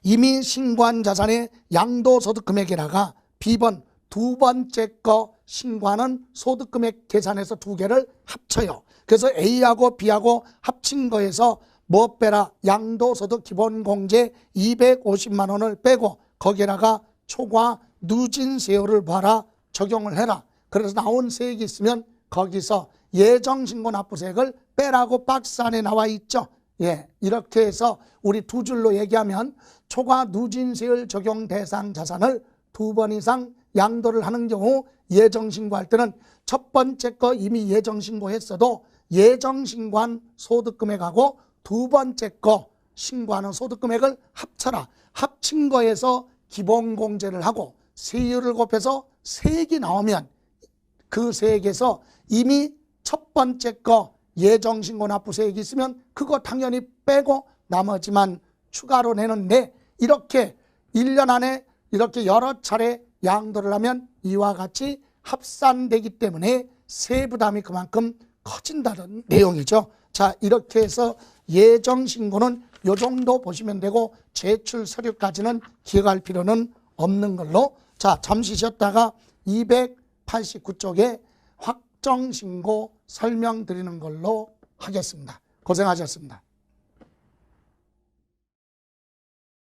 이미 신고한 자산의 양도소득 금액에다가 B번 두 번째 거 신고하는 소득금액 계산해서 두 개를 합쳐요. 그래서 A하고 B하고 합친 거에서 뭐 빼라? 양도소득 기본공제 250만 원을 빼고 거기에다가 초과 누진세율을 봐라 적용을 해라. 그래서 나온 세액이 있으면 거기서 예정신고 납부세액을 빼라고 박스 안에 나와 있죠. 예, 이렇게 해서 우리 두 줄로 얘기하면 초과 누진세율 적용 대상 자산을 2번 이상 양도를 하는 경우 예정신고할 때는 첫 번째 거 이미 예정신고했어도 예정신고한 소득금액하고 두 번째 거 신고하는 소득금액을 합쳐라. 합친 거에서 기본공제를 하고 세율을 곱해서 세액이 나오면 그 세액에서 이미 첫 번째 거 예정신고 납부세액이 있으면 그거 당연히 빼고 나머지만 추가로 내는데 이렇게 1년 안에 이렇게 여러 차례 양도를 하면 이와 같이 합산되기 때문에 세부담이 그만큼 커진다는 내용이죠. 자, 이렇게 해서 예정신고는 이 정도 보시면 되고 제출 서류까지는 기억할 필요는 없는 걸로. 자, 잠시 쉬었다가 289쪽에 확정신고 설명드리는 걸로 하겠습니다. 고생하셨습니다.